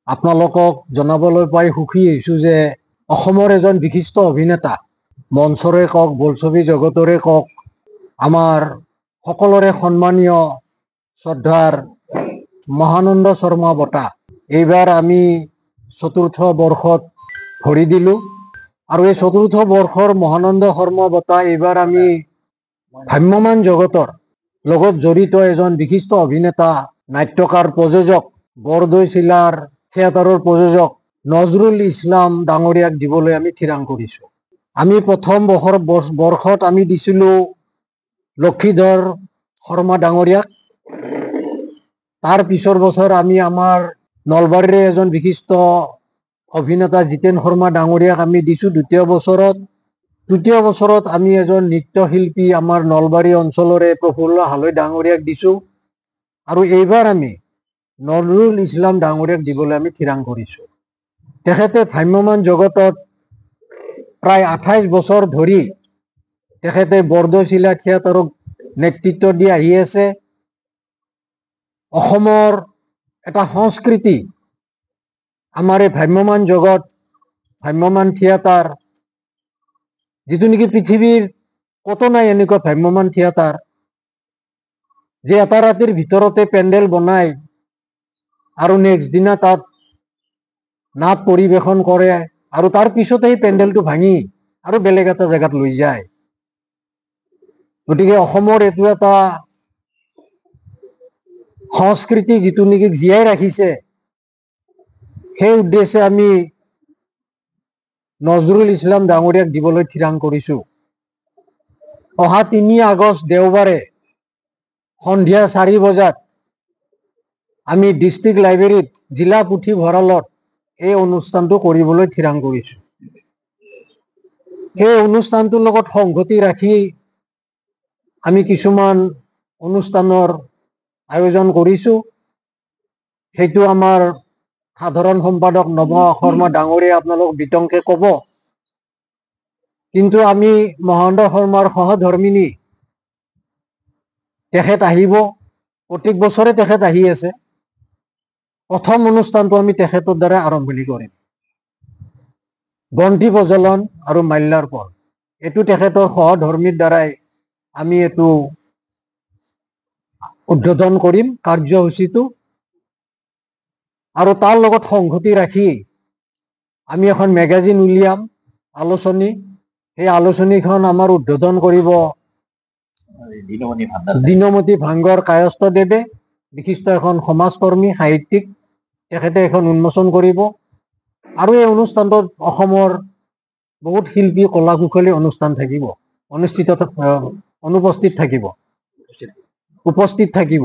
আপোনালোকক জনাবলৈ পাই সুখী হৈছোঁ যে অসমৰ এজন বিশিষ্ট অভিনেতা, মঞ্চৰে কওক বোলছবি জগতৰে কওক, আমাৰ সকলোৰে সন্মানীয় শ্ৰদ্ধাৰ মহানন্দ শৰ্মা বঁটা এইবাৰ আমি চতুৰ্থ বৰ্ষত ভৰি দিলোঁ। আৰু এই চতুৰ্থ বৰ্ষৰ মহানন্দ শৰ্মা বঁটা এইবাৰ আমি ভ্ৰাম্যমান জগতৰ লগত জড়িত এজন বিশিষ্ট অভিনেতা, নাট্যকাৰ, প্ৰযোজক, বৰদৈচিলাৰ থিয়েটাৰৰ প্ৰযোজক নজৰুল ইছলাম ডাঙৰীয়াক দিবলৈ আমি থিৰাং কৰিছোঁ। আমি প্ৰথম বৰ্ষত আমি দিছিলোঁ লক্ষীধৰ শৰ্মা ডাঙৰীয়াক। তাৰ পিছৰ বছৰ আমি আমাৰ নলবাৰীৰে এজন বিশিষ্ট অভিনেতা জিতেন শৰ্মা ডাঙৰীয়াক আমি দিছোঁ তৃতীয় বছৰত আমি এজন নৃত্যশিল্পী আমাৰ নলবাৰী অঞ্চলৰে প্ৰফুল্ল হালৈ ডাঙৰীয়াক দিছোঁ। আৰু এইবাৰ আমি নজৰুল ইছলাম ডাঙৰীয়াক দিবলৈ আমি থিৰাং কৰিছোঁ। তেখেতে ভ্ৰাম্যমান জগতত প্ৰায় 28 বছৰ ধৰি তেখেতে বৰদৈচিলা থিয়েটাৰক নেতৃত্ব দি আহি আছে। অসমৰ এটা সংস্কৃতি, আমাৰ এই ভ্ৰাম্যমান জগত, ভ্ৰাম্যমান থিয়েটাৰ, যিটো নেকি পৃথিৱীৰ কতো নাই এনেকুৱা ভ্ৰাম্যমান থিয়েটাৰ, যে এটা ৰাতিৰ ভিতৰতে পেণ্ডেল বনাই আৰু নেক্সট দিনা তাত নাট পৰিৱেশন কৰে আৰু তাৰ পিছতে সেই পেণ্ডেলটো ভাঙি আৰু বেলেগ এটা জেগাত লৈ যায়। গতিকে অসমৰ এইটো এটা সংস্কৃতি যিটো নেকি জীয়াই ৰাখিছে, সেই উদ্দেশ্যে আমি নজৰুল ইছলাম ডাঙৰীয়াক দিবলৈ থিৰাং কৰিছোঁ। অহা 3 আগষ্ট দেওবাৰে সন্ধিয়া 4 বজাত আমি ডিষ্ট্ৰিক্ট লাইব্ৰেৰীত, জিলা পুথিভঁৰালত এই অনুষ্ঠানটো কৰিবলৈ থিৰাং কৰিছোঁ। এই অনুষ্ঠানটোৰ লগত সংগতি ৰাখি আমি কিছুমান অনুষ্ঠানৰ আয়োজন কৰিছোঁ। সেইটো আমাৰ সাধাৰণ সম্পাদক নৱ শৰ্মা ডাঙৰীয়াই আপোনালোক বিতংকে ক'ব। কিন্তু আমি মহানন্দ শৰ্মাৰ সহধৰ্মিনী, তেখেত আহিব, প্ৰত্যেক বছৰে তেখেত আহি আছে। প্ৰথম অনুষ্ঠানটো আমি তেখেতৰ দ্বাৰা আৰম্ভণি কৰিম। বন্তি প্ৰজ্বলন আৰু মাল্যাৰ্পণ, এইটো তেখেতৰ সহধৰ্মীৰ দ্বাৰাই আমি এইটো উদ্বোধন কৰিম কাৰ্যসূচীটো। আৰু তাৰ লগত সংগতি ৰাখি আমি এখন মেগাজিন উলিয়াম, আলোচনী। সেই আলোচনীখন আমাৰ উদ্বোধন কৰিব দীনমতি ভাংগৰ কায়স্থদেৱে, বিশিষ্ট এখন সমাজকৰ্মী, সাহিত্যিক। তেখেতে এখন উন্মোচন কৰিব। আৰু এই অনুষ্ঠানটোত অসমৰ বহুত শিল্পী, কলা কুশলী উপস্থিত থাকিব।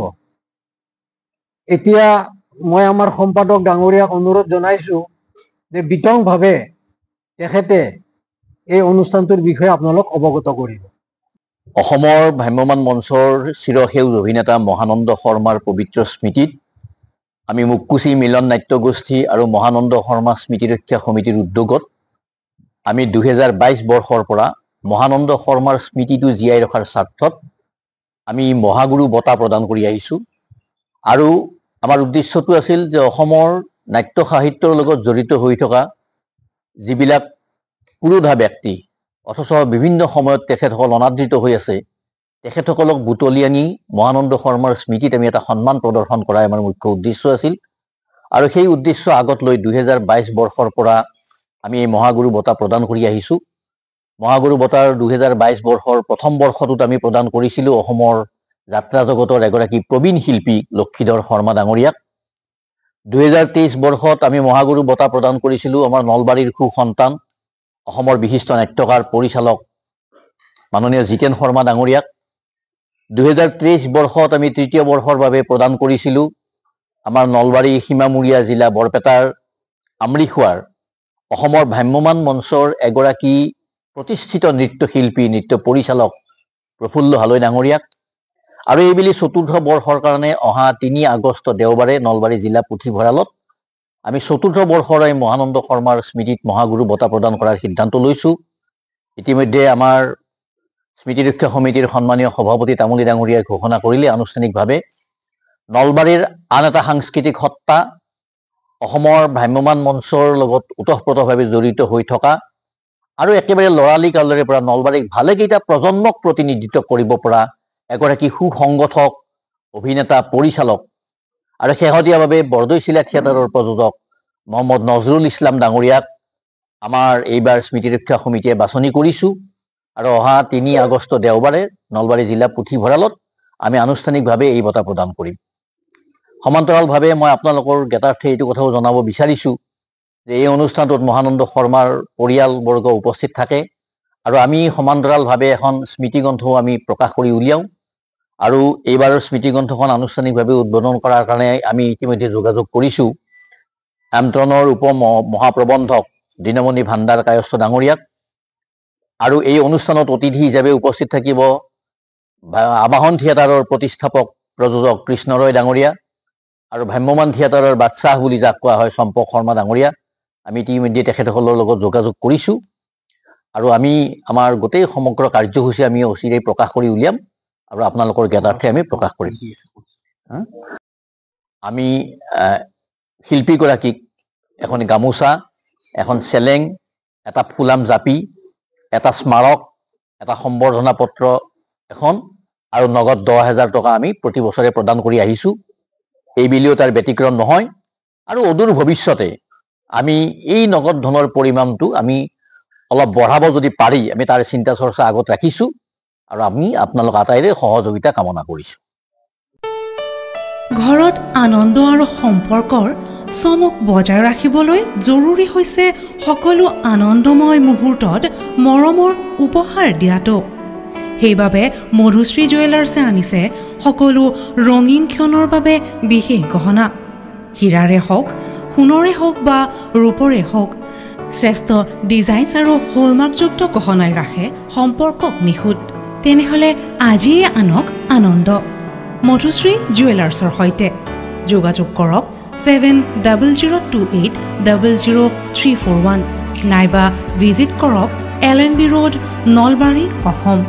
এতিয়া মই আমাৰ সম্পাদক ডাঙৰীয়াক অনুৰোধ জনাইছোঁ যে বিতংভাৱে তেখেতে এই অনুষ্ঠানটোৰ বিষয়ে আপোনালোক অৱগত কৰিব। অসমৰ ভ্ৰাম্যমান মঞ্চৰ চিৰসেউজ অভিনেতা মহানন্দ শৰ্মাৰ পবিত্ৰ স্মৃতিত আমি মুকুচি মিলন নাট্যগোষ্ঠী আৰু মহানন্দ শৰ্মা স্মৃতি ৰক্ষা সমিতিৰ উদ্যোগত আমি 2022 বৰ্ষৰ পৰা মহানন্দ শৰ্মাৰ স্মৃতিটো জীয়াই ৰখাৰ স্বাৰ্থত আমি মহাগুৰু বঁটা প্ৰদান কৰি আহিছোঁ। আৰু আমাৰ উদ্দেশ্যটো আছিল যে অসমৰ নাট্য সাহিত্যৰ লগত জড়িত হৈ থকা যিবিলাক পুৰোধা ব্যক্তি, অথচ বিভিন্ন সময়ত তেখেতসকল অনাদৃত হৈ আছে, তেখেতসকলক বুটলি আনি মহানন্দ শৰ্মাৰ স্মৃতিত আমি এটা সন্মান প্ৰদৰ্শন কৰাই আমাৰ মুখ্য উদ্দেশ্য আছিল। আৰু সেই উদ্দেশ্য আগত লৈ 2022 বৰ্ষৰ পৰা আমি এই মহাগুৰু বঁটা প্ৰদান কৰি আহিছোঁ। মহাগুৰু বঁটাৰ 2022 বৰ্ষৰ প্ৰথম বৰ্ষটোত আমি প্ৰদান কৰিছিলোঁ অসমৰ যাত্ৰা জগতৰ এগৰাকী প্ৰবীণ শিল্পী লক্ষীধৰ শৰ্মা ডাঙৰীয়াক। 2023 বৰ্ষত আমি মহাগুৰু বঁটা প্ৰদান কৰিছিলোঁ আমাৰ নলবাৰীৰ সুসন্তান, অসমৰ বিশিষ্ট নাট্যকাৰ, পৰিচালক মাননীয় জিতেন শৰ্মা ডাঙৰীয়াক। 2023 বৰ্ষত আমি তৃতীয় বৰ্ষৰ বাবে প্ৰদান কৰিছিলোঁ আমাৰ নলবাৰী সীমামূৰীয়া জিলা বৰপেটাৰ আমৰিখোৱাৰ অসমৰ ভ্ৰাম্যমান মঞ্চৰ এগৰাকী প্ৰতিষ্ঠিত নৃত্যশিল্পী, নৃত্য পৰিচালক প্ৰফুল্ল হালৈ ডাঙৰীয়াক। আৰু এইবেলি চতুৰ্থ বৰ্ষৰ কাৰণে অহা 3 আগষ্ট দেওবাৰে নলবাৰী জিলা পুথিভঁৰালত আমি চতুৰ্থ বৰ্ষৰ এই মহানন্দ শৰ্মাৰ স্মৃতিত মহাগুৰু বঁটা প্ৰদান কৰাৰ সিদ্ধান্ত লৈছোঁ। ইতিমধ্যে আমাৰ স্মৃতি ৰক্ষা সমিতিৰ সন্মানীয় সভাপতি তামুলী ডাঙৰীয়াই ঘোষণা কৰিলে আনুষ্ঠানিকভাৱে নলবাৰীৰ আন এটা সাংস্কৃতিক সত্তা অসমৰ ভ্ৰাম্যমাণ মঞ্চৰ লগত ওতঃপ্ৰোতভাৱে জড়িত হৈ থকা আৰু একেবাৰে লৰালি কালৰে পৰা নলবাৰীক ভালেকেইটা প্ৰজন্মক প্ৰতিনিধিত্ব কৰিব পৰা এগৰাকী সুসংগঠক, অভিনেতা, পৰিচালক আৰু শেহতীয়াভাৱে বৰদৈচিলা থিয়েটাৰৰ প্ৰযোজক মহম্মদ নজৰুল ইছলাম ডাঙৰীয়াক আমাৰ এইবাৰ স্মৃতিৰক্ষা সমিতিয়ে বাছনি কৰিছোঁ আৰু অহা ৩ আগষ্ট দেওবাৰে নলবাৰী জিলা পুথিভঁৰালত আমি আনুষ্ঠানিকভাৱে এই বঁটা প্ৰদান কৰিম। সমান্তৰালভাৱে মই আপোনালোকৰ জ্ঞাতাৰ্থে এইটো কথাও জনাব বিচাৰিছোঁ যে এই অনুষ্ঠানটোত মহানন্দ শৰ্মাৰ পৰিয়ালবৰ্গ উপস্থিত থাকে আৰু আমি সমান্তৰালভাৱে এখন স্মৃতিগ্ৰন্থও আমি প্ৰকাশ কৰি উলিয়াওঁ আৰু এইবাৰৰ স্মৃতিগ্ৰন্থখন আনুষ্ঠানিকভাৱে উদ্বোধন কৰাৰ কাৰণে আমি ইতিমধ্যে যোগাযোগ কৰিছোঁ আমন্ত্ৰণৰ মহাপ্ৰবন্ধক দীনমণি ভাণ্ডাৰ কায়স্থ ডাঙৰীয়াক আৰু এই অনুষ্ঠানত অতিথি হিচাপে উপস্থিত থাকিব আবাহন থিয়েটাৰৰ প্ৰতিষ্ঠাপক প্ৰযোজক কৃষ্ণ ৰয় ডাঙৰীয়া আৰু ভ্ৰাম্যমাণ থিয়েটাৰৰ বাদশ্বাহ বুলি যাক কোৱা হয় চম্পক শৰ্মা ডাঙৰীয়া। আমি ইতিমধ্যে তেখেতসকলৰ লগত যোগাযোগ কৰিছোঁ আৰু আমি আমাৰ গোটেই সমগ্ৰ কাৰ্যসূচী আমি অচিৰেই প্ৰকাশ কৰি উলিয়াম আৰু আপোনালোকৰ জ্ঞাতাৰ্থে আমি প্ৰকাশ কৰিম। আমি শিল্পীগৰাকীক এখন গামোচা, এখন চেলেং, এটা ফুলাম জাপি, এটা স্মাৰক, এটা সম্বৰ্ধনা পত্ৰ এখন আৰু নগদ 10,000 টকা আমি প্ৰতি বছৰে প্ৰদান কৰি আহিছোঁ। এই বুলিও তাৰ ব্যতিক্ৰম নহয় আৰু অদূৰ ভৱিষ্যতে আমি এই নগদ ধনৰ পৰিমাণটো আমি অলপ বঢ়াব যদি পাৰি আমি তাৰ চিন্তা চৰ্চা আগত ৰাখিছোঁ আৰু আমি আপোনালোক আটাইৰে সহযোগিতা কামনা কৰিছোঁ। ঘৰত আনন্দ আৰু সম্পৰ্কৰ চমক বজাই ৰাখিবলৈ জৰুৰী হৈছে সকলো আনন্দময় মুহূৰ্তত মৰমৰ উপহাৰ দিয়াটো। সেইবাবে মধুশ্ৰী জুৱেলাৰ্ছে আনিছে সকলো ৰঙীন ক্ষণৰ বাবে বিশেষ গহনা। হীৰাৰে হওক, সোণৰে হওক বা ৰূপৰে হওক, শ্ৰেষ্ঠ ডিজাইনছ আৰু হলমাৰ্কযুক্ত গহনাই ৰাখে সম্পৰ্কক নিখুঁত। তেনেহ'লে আজিয়ে আনক আনন্দ মধুশ্ৰী জুৱেলাৰ্ছৰ সৈতে। যোগাযোগ কৰক 7028000341 নাইবা ভিজিট কৰক LNB ৰোড, নলবাৰী, অসম।